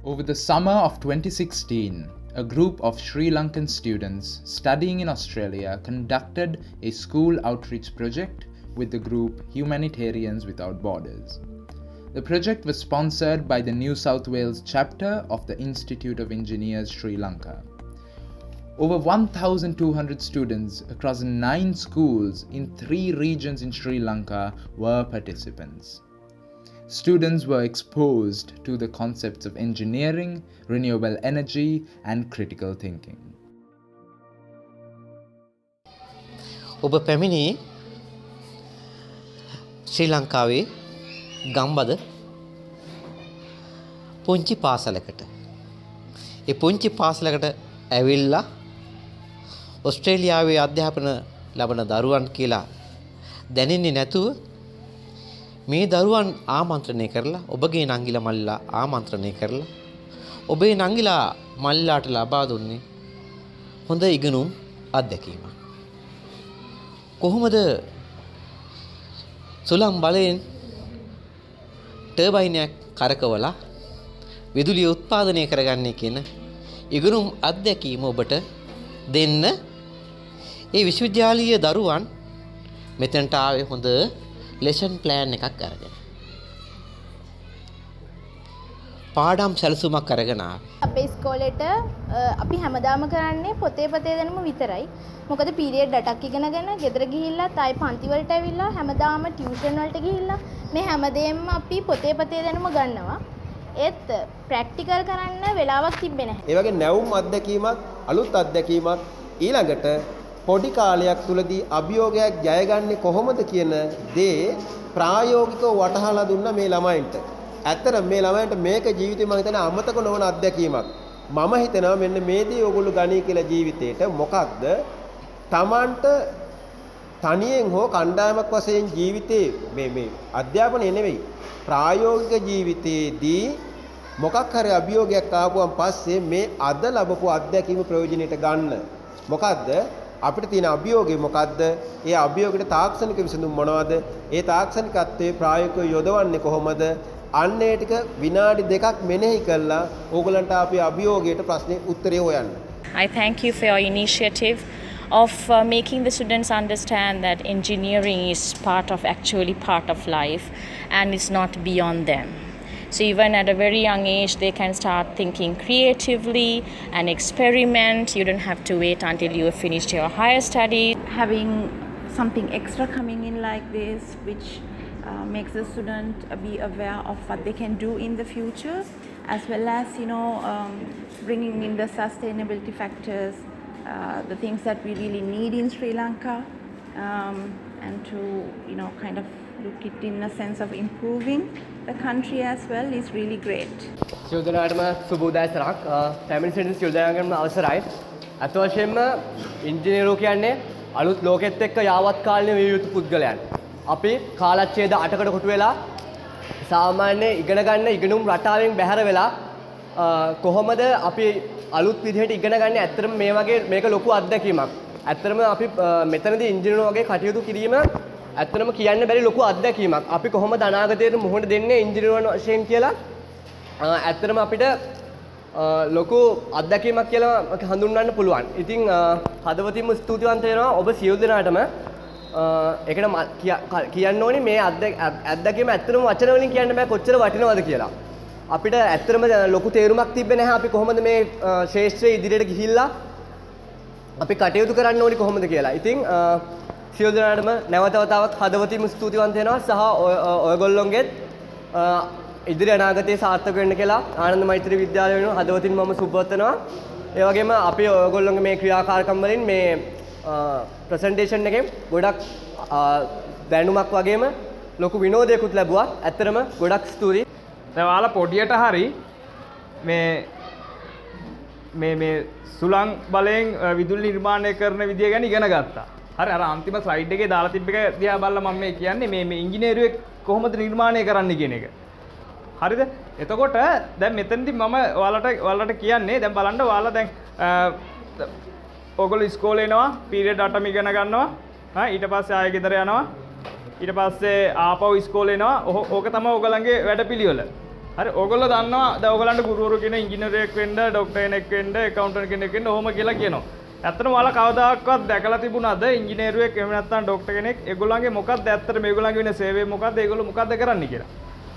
Over the summer of 2016, a group of Sri Lankan students studying in Australia conducted a school outreach project with the group Humanitarians Without Borders. The project was sponsored by the New South Wales chapter of the Institute of Engineers Sri Lanka. Over 1,200 students across 9 schools in 3 regions in Sri Lanka were participants. Students were exposed to the concepts of engineering, renewable energy, and critical thinking. ඔබ පැමිණි ශ්‍රී ලංකාවේ ගම්බද පුංචි පාසලකට. ඒ පුංචි පාසලකට ඇවිල්ලා ඔස්ට්‍රේලියාවේ අධ්‍යාපන ලබන දරුවන් කියලා දැනෙන්නේ නැතුව මේ දරුවන් ආමන්ත්‍රණය කරලා ඔබගේ නංගිලා මල්ලිලා ආමන්ත්‍රණය කරලා ඔබේ නංගිලා මල්ලිලාට ලබා දුන්නේ හොඳ ඉගෙනුම් අත්දැකීමක්. කොහොමද සුළං බලයෙන් ටර්බයිනයක් කරකවලා විදුලිය උත්පාදනය කරගන්නේ කියන ඉගෙනුම් අත්දැකීම ඔබට දෙන්න ඒ විශ්වවිද්‍යාලීය දරුවන් මෙතනට ආවේ හොඳ ලෙසන් ප්ලෑන් එකක් අරගෙන. පාඩම් සැලසුමක් අරගෙන ආවේ. අපේ ඉස්කෝලේට අපි හැමදාම කරන්නේ පොතේ දැනුම විතරයි. මොකද පීරියඩ් 8ක් ඉගෙනගෙන ගෙදර ගිහිල්ලා තායි පන්ති වලට ඇවිල්ලා හැමදාම ටියුෂන් වලට ගිහිල්ලා මේ හැමදේම අපි පොතේ දැනුම ගන්නවා. ඒත් ප්‍රැක්ටිකල් කරන්න වෙලාවක් තිබ්බේ නැහැ. ඒ වගේ නැවුම් අත්දැකීමක්, අලුත් අත්දැකීමක් ඊළඟට පොඩි කාලයක් තුලදී අභියෝගයක් ජයගන්නේ කොහොමද කියන දේ ප්‍රායෝගිකව වටහලා දුන්නා මේ ළමයින්ට. ඇත්තට මේ ළමයින්ට මේක ජීවිතේ මම හිතන්නේ අමතක නොවන අත්දැකීමක්. මම හිතනවා මෙන්න මේ දේ ඔයගොල්ලෝ ගනී කියලා ජීවිතේට මොකක්ද? Tamanට තනියෙන් හෝ කණ්ඩායමක් වශයෙන් ජීවිතේ මේ අධ්‍යාපනය නෙවෙයි ප්‍රායෝගික ජීවිතයේදී මොකක් හරි අභියෝගයක් ආපුවන් පස්සේ මේ අද ලැබපු අත්දැකීම ප්‍රයෝජනෙට ගන්න. මොකද්ද? අපිට තියෙන අභියෝගය මොකද්ද? ඒ අභියෝගයට තාක්ෂණික විසඳුම් මොනවද? ඒ තාක්ෂණිකත්වයේ ප්‍රායෝගිකව යොදවන්නේ කොහොමද? අන්න ඒ ටික විනාඩි 2ක් මෙනෙහි කළා ඕගලන්ට අපි අභියෝගයට ප්‍රශ්නේ උත්තරේ හොයන්න. I thank you for your initiative of making the students understand that engineering is actually part of life and it's not beyond them. So even at a very young age, they can start thinking creatively and experiment. You don't have to wait until you have finished your higher studies. Having something extra coming in like this, which makes the student be aware of what they can do in the future, as well as, bringing in the sustainability factors, the things that we really need in Sri Lanka, and to, kind of look it in a sense of improving the country as well is really great. සියලු දෙනාටම සුබ උදෑසනක්. Family studies සියලු දෙනාගේම අවසරයි. අත් වශයෙන්ම ඉංජිනේරු කියන්නේ අලුත් ලෝකෙත් එක්ක යාවත් කාලීන විය යුතු පුද්ගලයන්. අපි කාලච්ඡේද 8කට කොටු වෙලා සාමාන්‍ය ඉගෙන ගන්න ඉගෙනුම් රටාවෙන් බැහැර වෙලා කොහොමද අපි අලුත් විදිහට ඉගෙන ගන්න? ඇත්තටම මේ වගේ මේක ලොකු අත්දැකීමක්. ඇත්තටම අපි මෙතනදී ඉංජිනේරු වගේ කටයුතු කිරීම ඇත්තටම කියන්න බැරි ලොකු අත්දැකීමක්. අපි කොහොමද අනාගතයට මුහුණ දෙන්නේ ඉංජිනේරුවන් වශයෙන් කියලා ඇත්තටම අපිට ලොකු අත්දැකීමක් කියලා හඳුන්වන්න පුළුවන්. ඉතින් හදවතින්ම ස්තුතිවන්ත වෙනවා ඔබ සියලු දෙනාටම. ඒකට කියන්න ඕනේ මේ අත්දැකීම ඇත්තටම වචන වලින් කියන්න බෑ කොච්චර වටිනවද කියලා. අපිට ඇත්තටම ලොකු තේරුමක් තිබ්බේ නැහැ අපි කොහොමද මේ ශාස්ත්‍රයේ ඉදිරියට ගිහිල්ලා අපි කටයුතු කරන්න ඕනේ කොහොමද කියලා. ඉතින් සියලු දෙනාටම නැවත වතාවක් හදවතින්ම ස්තුතිවන්ත වෙනවා සහ ඔයගොල්ලොන්ගෙත් ඉදිරි අනාගතයේ සාර්ථක වෙන්න කියලා ආනන්ද මෛත්‍රී විද්‍යාලය වෙනුවෙන් හදවතින් මම සුබවත් වෙනවා. ඒ වගේම අපි ඔයගොල්ලොන්ගේ මේ ක්‍රියාකාරකම් වලින් මේ ප්‍රසන්ටේෂන් එකෙන් ගොඩක් දැනුමක් වගේම ලොකු විනෝදයකුත් ලැබුවා. ඇත්තටම ගොඩක් ස්තුතියි. දැන් ඔයාලා පොඩියට හරි මේ සුළං බලයෙන් විදුලි නිර්මාණය කරන විදිය ගැන ඉගෙන ගත්තා. හරි අර අන්තිම ස්ලයිඩ් එකේ දාලා තිබ්බ එක දිහා බලලා මම මේ කියන්නේ මේ ඉංජිනේරුවෙක් කොහොමද නිර්මාණය කරන්න කියන එක. හරිද? එතකොට දැන් මෙතනදී මම ඔයාලට කියන්නේ දැන් බලන්න ඔයාලා දැන් ඔයගොල්ලෝ ඉස්කෝලේ එනවා පීරියඩ් 8ම ඉගෙන ගන්නවා. ඊට පස්සේ ආයෙ ගෙදර යනවා. ඊට පස්සේ ආපහු ඉස්කෝලේ එනවා. ඕක තමයි ඔයගලන්ගේ වැඩපිළිවෙල. හරි ඕගොල්ලෝ දන්නවා දැන් ඕගලන්ට ගුරුවරු කියන ඉංජිනේරුවෙක් වෙන්න, ડોක්ටර් කෙනෙක් වෙන්න, ඇකවුන්ටන්ට් කෙනෙක් වෙන්න ඔහොම කියලා කියනවා. ඇත්තටම ඔයාලා කවදාකවත් දැකලා තිබුණාද ඉංජිනේරුවෙක් එහෙම නැත්නම් ડોක්ටර් කෙනෙක් ඒගොල්ලන්ගේ මොකක්ද ඇත්තට මේගොල්ලන්ගේ වෙන සේවය මොකක්ද ඒගොල්ලෝ මොකක්ද කරන්නේ කියලා.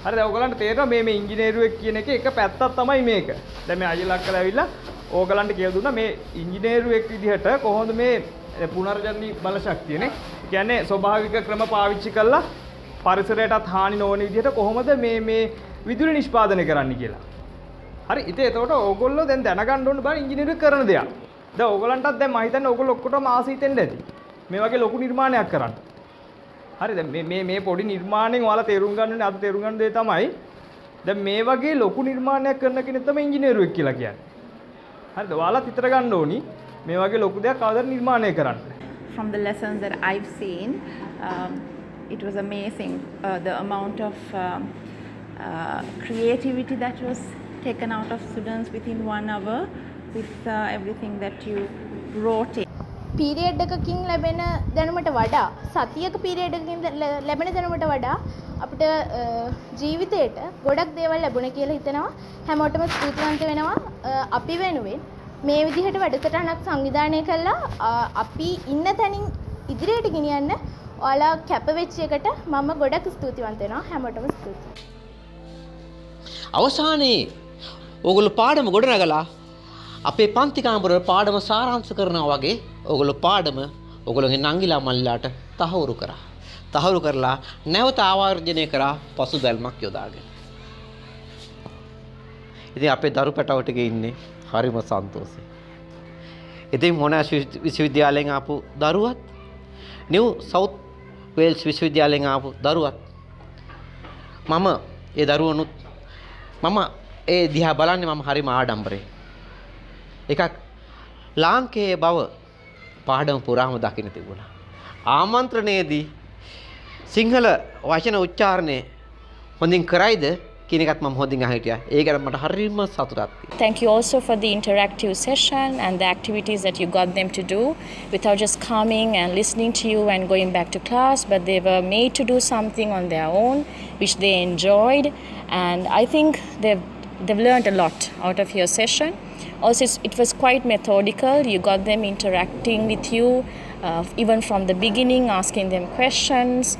හරි දැන් ඕගලන්ට තේරෙනවා මේ ඉංජිනේරුවෙක් කියන එකේ එක පැත්තක් තමයි මේක. දැන් මේ අයියලා කරලා ඇවිල්ලා ඕගලන්ට කියලා දුන්නා මේ ඉංජිනේරුවෙක් විදිහට කොහොමද මේ පුනර්ජනනී බල ශක්තියනේ. කියන්නේ ස්වභාවික ක්‍රම පාවිච්චි කරලා පරිසරයටත් හානි නොවන විදිහට කොහොමද මේ විදුලි නිෂ්පාදනය කරන්න කියලා. හරි ඉතින් එතකොට ඕගොල්ලෝ දැන් දැනගන්න ඕන බෑ ඉංජිනේරුවෙක් කරන දෙයක්. දැන් ඕගලන්ටත් දැන් මම හිතන්නේ ඕගොල්ලෝ ඔක්කොටම ආසයි හිතෙන්න ඇති. මේ වගේ ලොකු නිර්මාණයක් කරන්න. හරි දැන් මේ පොඩි නිර්මාණයෙන් ඔයාලා තේරුම් ගන්න ඕනේ අද තේරුම් ගන්න දේ තමයි දැන් මේ වගේ ලොකු නිර්මාණයක් කරන කෙනෙක් තමයි ඉංජිනේරුවෙක් කියලා කියන්නේ. හරිද? ඔයාලත් හිතර ගන්න ඕනි මේ වගේ ලොකු දෙයක් කවදාද නිර්මාණය කරන්න. From the lessons that I've seen, it was amazing the amount of creativity that was taken out of students within 1 hour with everything that you wrote in. Period එකකින් ලැබෙන දැනුමට වඩා සතියක පීරියඩ් එකකින් ලැබෙන දැනුමට වඩා අපිට ජීවිතේට ගොඩක් දේවල් ලැබුණා කියලා හිතනවා. හැමෝටම ස්තුතිවන්ත වෙනවා අපි වෙනුවෙන් මේ විදිහට වැඩසටහනක් සංවිධානය කළා අපි ඉන්න තැනින් ඉදිරියට ගෙනියන්න ඔයාලා කැප වෙච්ච එකට මම ගොඩක් ස්තුතිවන්ත වෙනවා. හැමෝටම ස්තුතියි. අවසානයේ ඕගොල්ලෝ පාඩම ගොඩනගලා අපේ පන්ති කාමරවල පාඩම සාරාංශ කරනවා වගේ ඕගොල්ලෝ පාඩම ඕගොල්ලෝගේ නංගිලා මල්ලාට තහවුරු කරා. තහවුරු කරලා නැවත ආවර්ජනය කරා පසුබැල්මක් යොදාගෙන. ඉතින් අපේ දරු පැටව ටික ඉන්නේ හරිම සන්තෝෂයි. ඉතින් මොනාෂ් විශ්වවිද්‍යාලයෙන් ආපු දරුවත් නිව් සවුත් වේල්ස් විශ්වවිද්‍යාලයෙන් ආපු දරුවත් මම ඒ දරුවනුත් මම ඒ දිහා බලන්නේ මම හරිම ආඩම්බරේ. එකක් ලාංකේය බව පාඩම පුරාම දකින්න තිබුණා. ආමන්ත්‍රණයේදී සිංහල වචන උච්චාරණය හොඳින් කරයිද කියන එකත් මම හොඳින් අහහිටියා. ඒ ගැන මට හරිම සතුටක්. Thank you also for the interactive session and the activities that you got them to do without just coming and listening to you and going back to class, but they were made to do something on their own which they enjoyed, and I think they've learned a lot out of your session. Also, it was quite methodical. You got them interacting with you even from the beginning, asking them questions,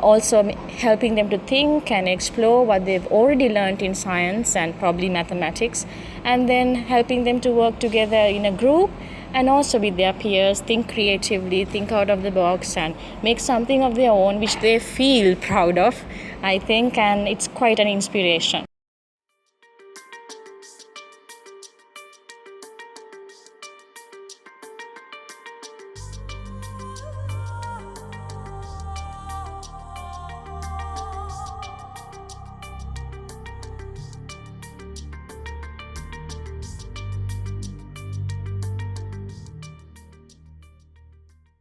also helping them to think and explore what they've already learned in science and probably mathematics, and then helping them to work together in a group and also with their peers, think creatively, think out of the box and make something of their own which they feel proud of, I think, and it's quite an inspiration.